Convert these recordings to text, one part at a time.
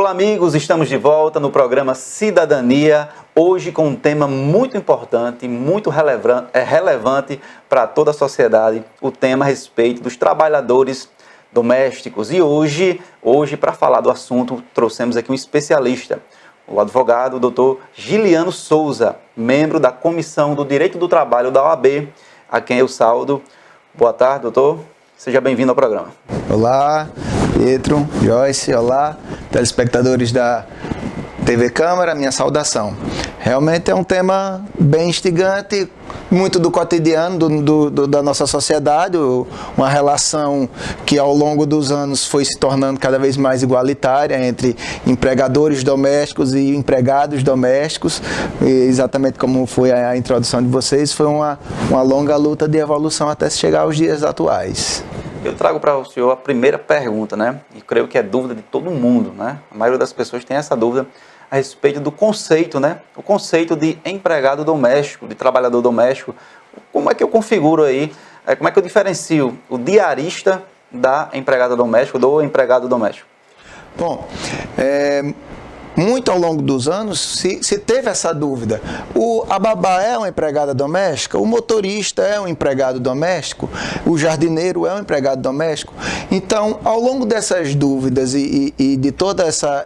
Olá amigos, estamos de volta no programa Cidadania, hoje com um tema muito importante, muito relevante para toda a sociedade, o tema a respeito dos trabalhadores domésticos. E hoje para falar do assunto, trouxemos aqui um especialista, o advogado Dr. Giliano Souza, membro da Comissão do Direito do Trabalho da OAB, a quem eu saúdo. Boa tarde, doutor. Seja bem-vindo ao programa. Olá, Pietro, Joyce, olá, telespectadores da TV Câmara, minha saudação. Realmente é um tema bem instigante, muito do cotidiano da nossa sociedade, uma relação que ao longo dos anos foi se tornando cada vez mais igualitária entre empregadores domésticos e empregados domésticos. E exatamente como foi a introdução de vocês, foi uma longa luta de evolução até chegar aos dias atuais. Eu trago para o senhor a primeira pergunta, né? E creio que é dúvida de todo mundo, né? A maioria das pessoas tem essa dúvida a respeito do conceito, né? O conceito de empregado doméstico, de trabalhador doméstico. Como é que eu configuro aí, como é que eu diferencio o diarista da empregada doméstica, do empregado doméstico? Bom, muito ao longo dos anos se teve essa dúvida. A babá é uma empregada doméstica? O motorista é um empregado doméstico? O jardineiro é um empregado doméstico? Então, ao longo dessas dúvidas e de toda essa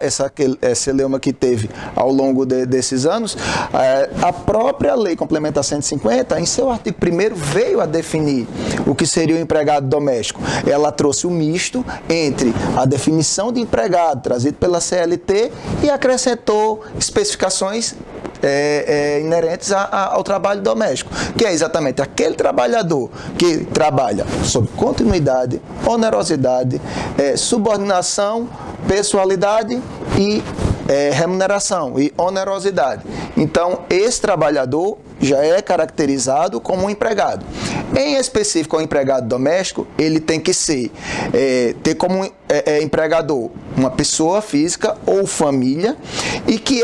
celeuma que teve ao longo desses anos, a própria Lei Complementar 150, em seu artigo 1º, veio a definir o que seria o empregado doméstico. Ela trouxe o misto entre a definição de empregado trazido pela CLT e acrescentou especificações inerentes ao trabalho doméstico, que é exatamente aquele trabalhador que trabalha sob continuidade, onerosidade, subordinação, pessoalidade e remuneração e onerosidade. Então, esse trabalhador já é caracterizado como um empregado. Em específico, o empregado doméstico, ele tem que ter como empregador uma pessoa física ou família, e que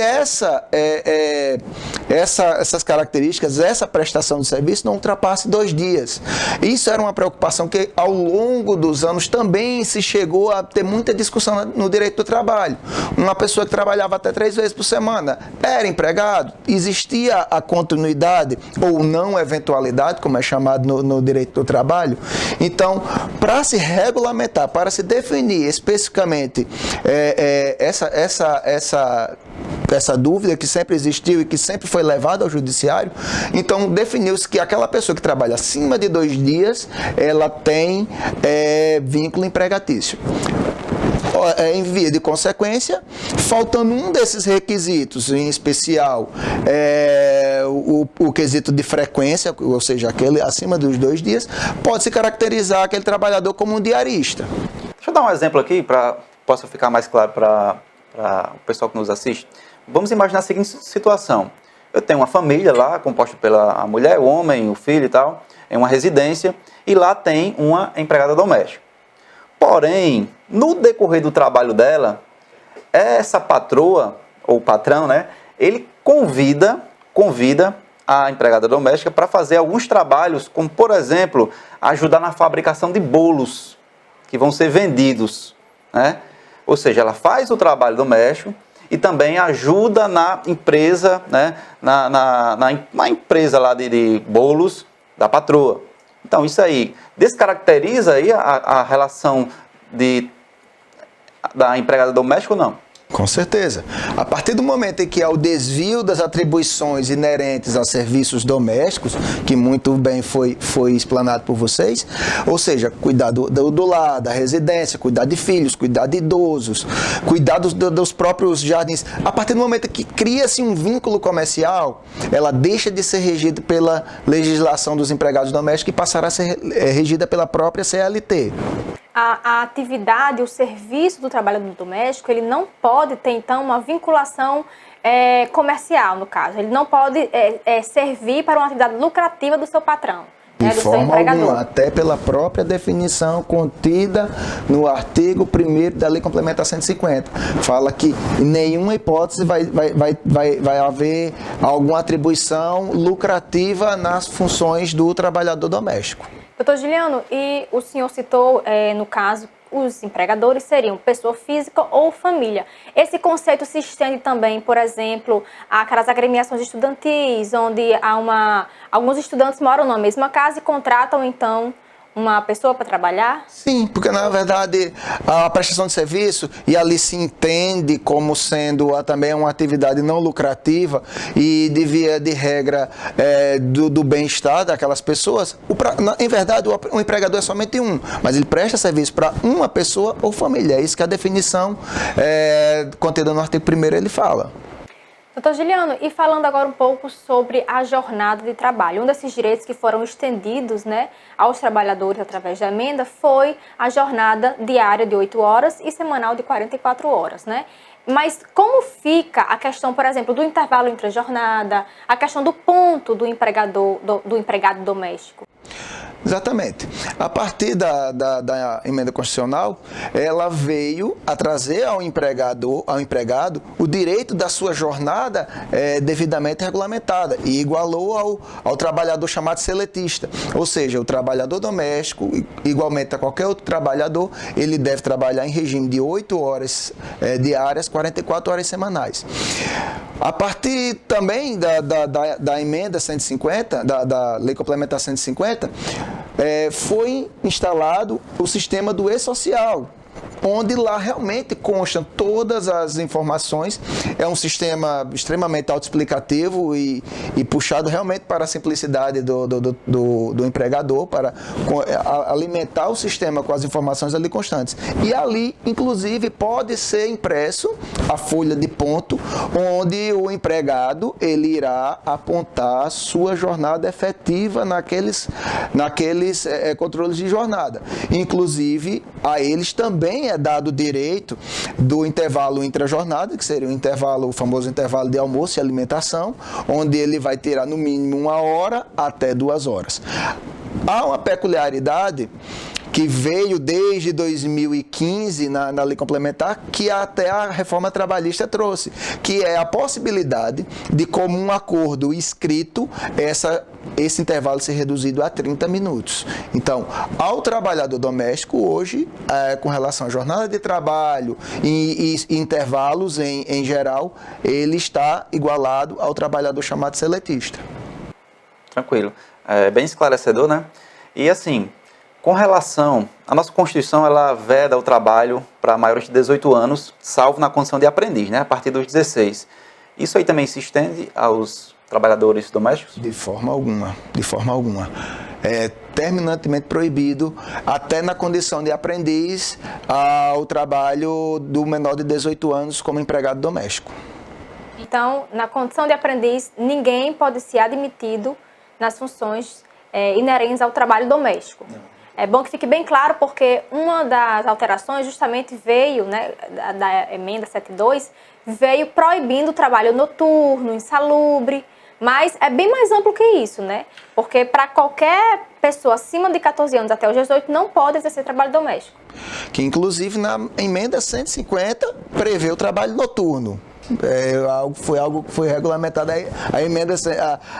essas características, essa prestação de serviço não ultrapasse 2 dias. Isso era uma preocupação que ao longo dos anos também se chegou a ter muita discussão no direito do trabalho. Uma pessoa que trabalhava até 3 vezes por semana era empregado? Existia a continuidade ou não eventualidade, como é chamado no direito do trabalho? Então, para se regulamentar, para se definir especificamente essa dúvida que sempre existiu e que sempre foi levada ao judiciário, então definiu-se que aquela pessoa que trabalha acima de 2 dias, ela tem vínculo empregatício. Em via de consequência, faltando um desses requisitos, em especial o quesito de frequência, ou seja, aquele acima dos 2 dias, pode-se caracterizar aquele trabalhador como um diarista. Deixa eu dar um exemplo aqui para possa ficar mais claro para o pessoal que nos assiste. Vamos imaginar a seguinte situação. Eu tenho uma família lá, composta pela mulher, o homem, o filho e tal, em uma residência, e lá tem uma empregada doméstica. Porém, no decorrer do trabalho dela, essa patroa, ou patrão, né, ele convida a empregada doméstica para fazer alguns trabalhos, como, por exemplo, ajudar na fabricação de bolos que vão ser vendidos, né? Ou seja, ela faz o trabalho doméstico e também ajuda na empresa, né, na empresa lá de bolos da patroa. Então, isso aí descaracteriza aí a relação da empregada doméstica ou não? Com certeza. A partir do momento em que há o desvio das atribuições inerentes a serviços domésticos, que muito bem foi explanado por vocês, ou seja, cuidar do lar, da residência, cuidar de filhos, cuidar de idosos, cuidar dos próprios jardins. A partir do momento que cria-se um vínculo comercial, ela deixa de ser regida pela legislação dos empregados domésticos e passará a ser regida pela própria CLT. A atividade, o serviço do trabalhador doméstico, ele não pode ter, então, uma vinculação comercial, no caso. Ele não pode servir para uma atividade lucrativa do seu patrão, de forma alguma, até pela própria definição contida no artigo 1º da Lei Complementar 150. Fala que em nenhuma hipótese vai haver alguma atribuição lucrativa nas funções do trabalhador doméstico. Doutor Giliano, e o senhor citou, no caso, os empregadores seriam pessoa física ou família. Esse conceito se estende também, por exemplo, àquelas agremiações estudantis, onde alguns estudantes moram na mesma casa e contratam, então, uma pessoa para trabalhar? Sim, porque na verdade a prestação de serviço, e ali se entende como sendo também uma atividade não lucrativa e de via de regra do bem-estar daquelas pessoas, em verdade o empregador é somente um, mas ele presta serviço para uma pessoa ou família, é isso que a definição contida no artigo 1º ele fala. Doutor Giliano, e falando agora um pouco sobre a jornada de trabalho, um desses direitos que foram estendidos, né, aos trabalhadores através da emenda foi a jornada diária de 8 horas e semanal de 44 horas, né? Mas como fica a questão, por exemplo, do intervalo entre a jornada, a questão do ponto do empregado doméstico? Exatamente. A partir da emenda constitucional, ela veio a trazer ao empregado o direito da sua jornada devidamente regulamentada e igualou ao trabalhador chamado seletista. Ou seja, o trabalhador doméstico, igualmente a qualquer outro trabalhador, ele deve trabalhar em regime de 8 horas diárias, 44 horas semanais. A partir também da emenda 150, da Lei Complementar 150, foi instalado o sistema do e-social, onde lá realmente constam todas as informações. É um sistema extremamente autoexplicativo e puxado realmente para a simplicidade do empregador, para alimentar o sistema com as informações ali constantes. E ali, inclusive, pode ser impresso a folha de ponto, onde o empregado ele irá apontar sua jornada efetiva naqueles controles de jornada. Inclusive, a eles também é dado o direito do intervalo intra-jornada, que seria o famoso intervalo de almoço e alimentação, onde ele vai tirar no mínimo 1 hora até 2 horas. Há uma peculiaridade que veio desde 2015 na Lei Complementar, que até a reforma trabalhista trouxe, que é a possibilidade de, como um acordo escrito, esse intervalo ser reduzido a 30 minutos. Então, ao trabalhador doméstico, hoje, com relação à jornada de trabalho e intervalos em geral, ele está igualado ao trabalhador chamado seletista. Tranquilo. É bem esclarecedor, né? E assim, com relação, a nossa Constituição, ela veda o trabalho para maiores de 18 anos, salvo na condição de aprendiz, né? A partir dos 16. Isso aí também se estende aos trabalhadores domésticos? De forma alguma, de forma alguma. É terminantemente proibido, até na condição de aprendiz, ao trabalho do menor de 18 anos como empregado doméstico. Então, na condição de aprendiz, ninguém pode ser admitido nas funções inerentes ao trabalho doméstico. Não. É bom que fique bem claro, porque uma das alterações justamente veio, né, da emenda 72, veio proibindo o trabalho noturno, insalubre, mas é bem mais amplo que isso, né? Porque para qualquer pessoa acima de 14 anos até os 18 não pode exercer trabalho doméstico. Que inclusive na emenda 150 prevê o trabalho noturno. Foi algo que foi regulamentado.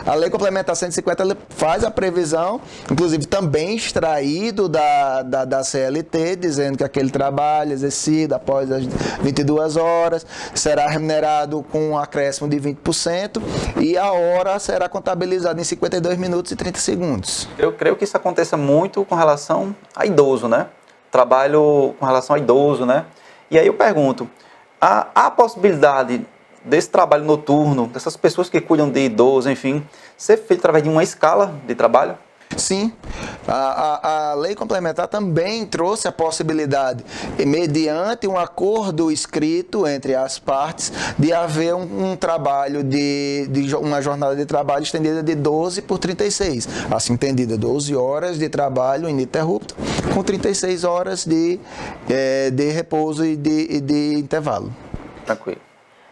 A Lei Complementar 150 ela faz a previsão, inclusive também extraído da CLT, dizendo que aquele trabalho exercido após as 22 horas será remunerado com um acréscimo de 20% e a hora será contabilizada em 52 minutos e 30 segundos. Eu creio que isso aconteça muito com relação a idoso, né? Trabalho com relação a idoso, né? E aí eu pergunto, há a possibilidade desse trabalho noturno, dessas pessoas que cuidam de idosos, enfim, ser feito através de uma escala de trabalho? Sim, a lei complementar também trouxe a possibilidade, mediante um acordo escrito entre as partes, de haver um trabalho uma jornada de trabalho estendida de 12 por 36, assim entendida, 12 horas de trabalho ininterrupto, com 36 horas de repouso e de intervalo. Tranquilo.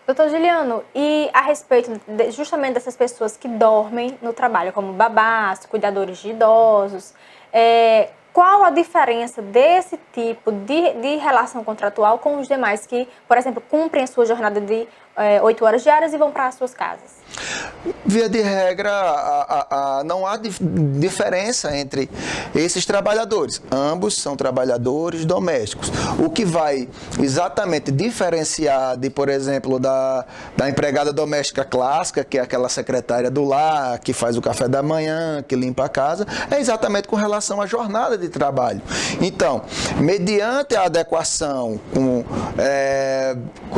Doutor Giliano, e a respeito justamente dessas pessoas que dormem no trabalho, como babás, cuidadores de idosos, qual a diferença desse tipo de relação contratual com os demais que, por exemplo, cumprem a sua jornada de 8 horas diárias e vão para as suas casas? Via de regra, não há diferença entre esses trabalhadores. Ambos são trabalhadores domésticos. O que vai exatamente diferenciar de, por exemplo, da empregada doméstica clássica, que é aquela secretária do lar, que faz o café da manhã, que limpa a casa, é exatamente com relação à jornada de trabalho. Então, mediante a adequação com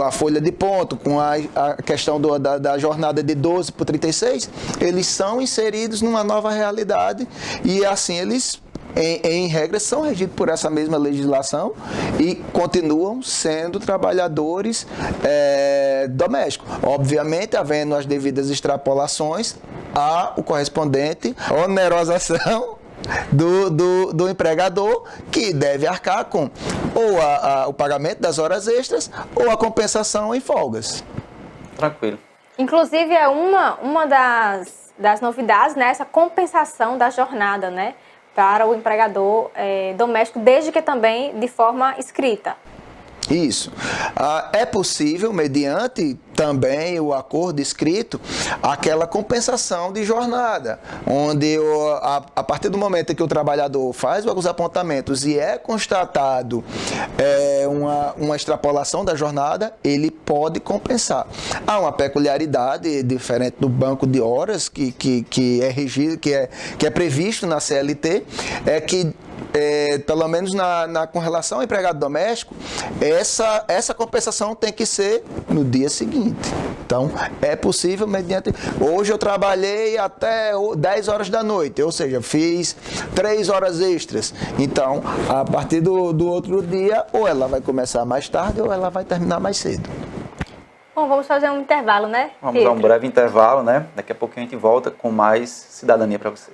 a folha de ponto, com a questão da jornada de 12 por 36, eles são inseridos numa nova realidade e assim eles, em regra, são regidos por essa mesma legislação e continuam sendo trabalhadores domésticos. Obviamente, havendo as devidas extrapolações, há o correspondente onerosação do empregador, que deve arcar com ou o pagamento das horas extras ou a compensação em folgas. Tranquilo. Inclusive, é uma das novidades, né, essa compensação da jornada, né, para o empregador doméstico, desde que também de forma escrita. Isso. É possível, mediante também o acordo escrito, aquela compensação de jornada, onde a partir do momento em que o trabalhador faz os apontamentos e é constatado uma extrapolação da jornada, ele pode compensar. Há uma peculiaridade diferente do banco de horas que é regido, que é previsto na CLT, é que pelo menos com relação ao empregado doméstico, essa compensação tem que ser no dia seguinte. Então, é possível mediante... Hoje eu trabalhei até 10 horas da noite, ou seja, fiz 3 horas extras. Então, a partir do outro dia, ou ela vai começar mais tarde, ou ela vai terminar mais cedo. Bom, vamos fazer um intervalo, né? Vamos dar um breve intervalo, né? Daqui a pouco a gente volta com mais cidadania para você.